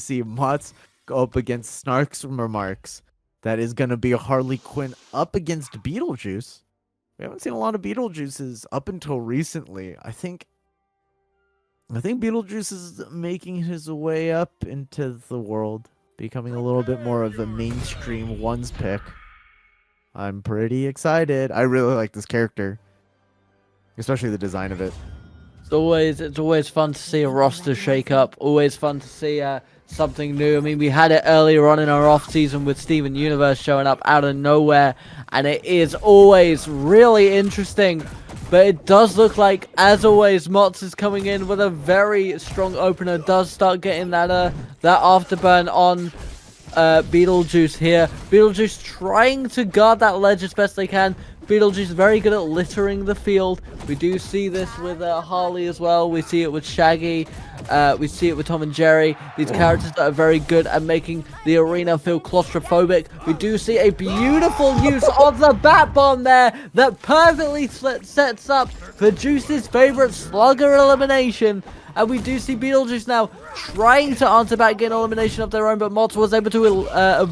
see Motz go up against SnarksRemarks. That is going to be a Harley Quinn up against Beetlejuice. We haven't seen a lot of Beetlejuices up until recently. I think Beetlejuice is making his way up into the world, becoming a little bit more of a mainstream ones pick. I'm pretty excited. I really like this character, especially the design of it. It's always fun to see a roster shake up. Always fun to see something new. I mean, we had it earlier on in our off season with Steven Universe showing up out of nowhere, and it is always really interesting. But it does look like, as always, Motz is coming in with a very strong opener. Does start getting that afterburn on Beetlejuice here. Beetlejuice trying to guard that ledge as best they can. Beetlejuice very good at littering the field. We do see this with Harley as well. We see it with Shaggy. We see it with Tom and Jerry. These characters that are very good at making the arena feel claustrophobic. We do see a beautiful use of the Bat Bomb there that perfectly sets up for Juice's favorite slugger elimination. And we do see Beetlejuice now trying to answer back, get an elimination of their own, but Motz was able to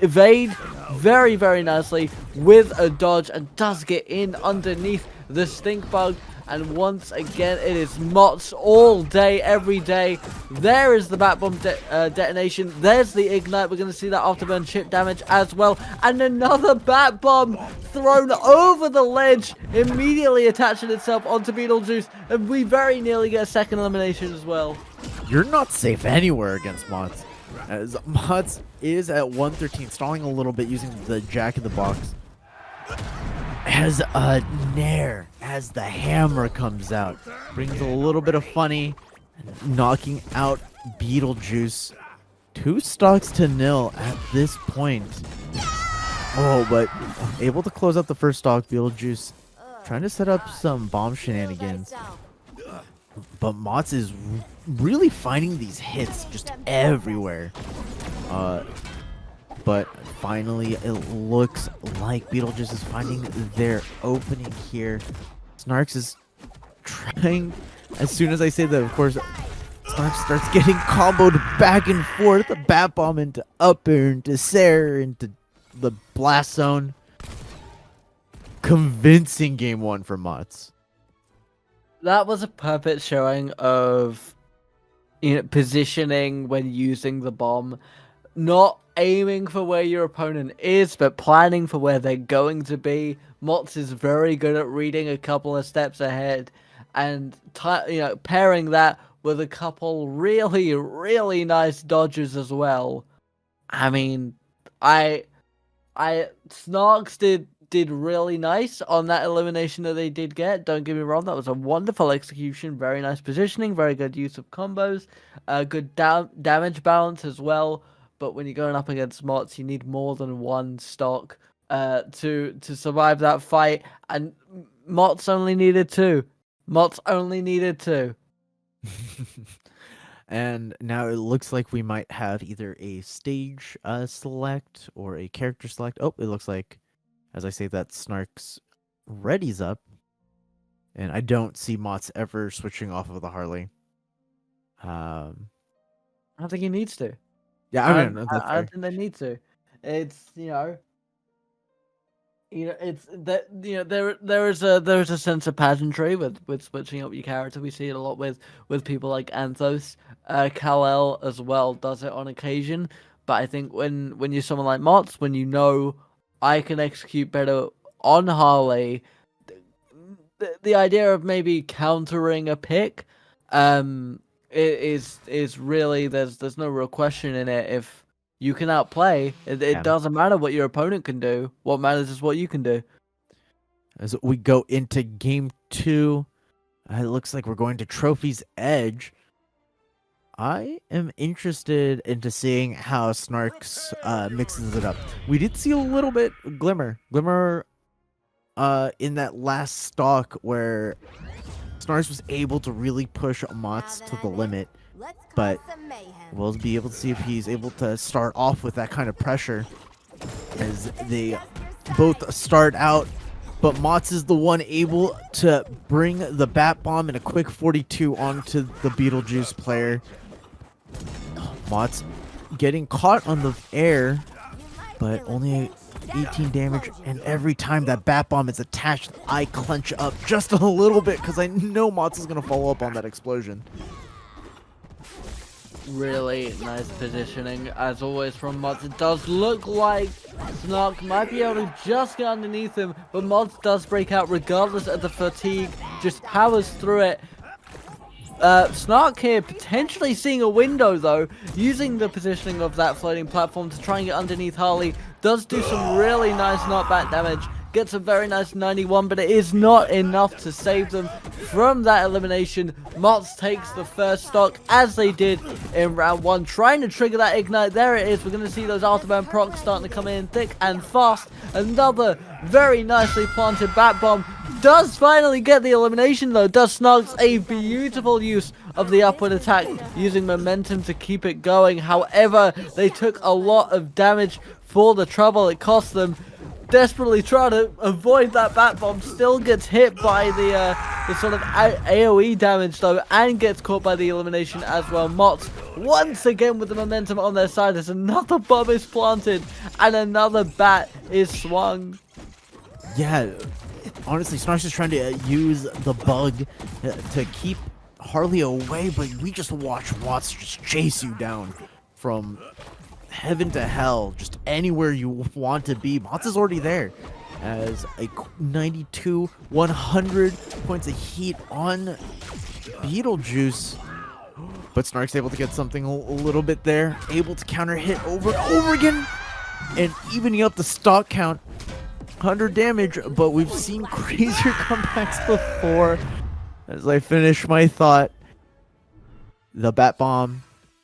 evade very, very nicely with a dodge and does get in underneath the stink bug. And once again, it is Motz all day, every day. There is the Bat Bomb detonation. There's the Ignite. We're going to see that afterburn chip damage as well. And another Bat Bomb thrown over the ledge, immediately attaching itself onto Beetlejuice. And we very nearly get a second elimination as well. You're not safe anywhere against Motz, as Motz is at 113, stalling a little bit using the Jack in the Box. As a Nair, as the hammer comes out, brings a little bit of funny, knocking out Beetlejuice. 2 stocks to nil at this point. Oh, but able to close out the first stock. Beetlejuice trying to set up some bomb shenanigans. But Motz is really finding these hits just everywhere. But finally, it looks like Beetlejuice is finding their opening here. Snarks is trying. As soon as I say that, of course, Snarks starts getting comboed back and forth. The Bat Bomb into up air, into Sarah, into the blast zone. Convincing game 1 for Motz. That was a perfect showing of, positioning when using the bomb. Not aiming for where your opponent is, but planning for where they're going to be. Motz is very good at reading a couple of steps ahead, and pairing that with a couple really, really nice dodges as well. I mean, Snarks did really nice on that elimination that they did get. Don't get me wrong, that was a wonderful execution, very nice positioning, very good use of combos, good damage balance as well. But when you're going up against Motz, you need more than 1 stock to survive that fight. And Motz only needed 2. Motz only needed 2. And now it looks like we might have either a stage select or a character select. Oh, it looks like, as I say that, Snarks readies up. And I don't see Motz ever switching off of the Harley. I don't think he needs to. Yeah, I don't think they need to. It's it's that there is a sense of pageantry with switching up your character. We see it a lot with people like Anthos, Kal-El as well does it on occasion. But I think when you're someone like Motz, when you know I can execute better on Harley, the idea of maybe countering a pick, is really there's no real question in it. If you can outplay, it doesn't matter what your opponent can do. What matters is what you can do. As we go into game 2, it looks like we're going to Trophy's Edge. I am interested into seeing how Snarks mixes it up. We did see a little bit Glimmer in that last stock where Snarks was able to really push Motz to the limit, but we'll be able to see if he's able to start off with that kind of pressure as they both start out. But Motz is the one able to bring the Bat Bomb in a quick 42 onto the Beetlejuice player. Motz getting caught on the air, but only 18 damage, and every time that bat bomb is attached, I clench up just a little bit because I know Motz is going to follow up on that explosion. Really nice positioning as always from Motz. It does look like Snark might be able to just get underneath him, but Motz does break out regardless of the fatigue, just powers through it. Snark here potentially seeing a window though, using the positioning of that floating platform to try and get underneath Harley. Does do some really nice knockback damage, gets a very nice 91, but it is not enough to save them from that elimination. Motz takes the first stock as they did in round 1, trying to trigger that ignite. There it is. We're going to see those afterburn procs starting to come in thick and fast. Another very nicely planted bat bomb does finally get the elimination though. Does Snarks a beautiful use of the upward attack, using momentum to keep it going. However, they took a lot of damage for the trouble it cost them. Desperately trying to avoid that bat bomb, still gets hit by the sort of AoE damage though, and gets caught by the elimination as well. Motz once again with the momentum on their side as another bomb is planted and another bat is swung. Yeah, honestly, Snarks is trying to use the bug to keep Harley away, but we just watch Motz just chase you down from heaven to hell, just anywhere you want to be. Motz is already there as a 92, 100 points of heat on Beetlejuice. But Snark's able to get something a little bit there, able to counter hit over and over again, and evening up the stock count. 100 damage, but we've seen crazier comebacks before. As I finish my thought, the bat bomb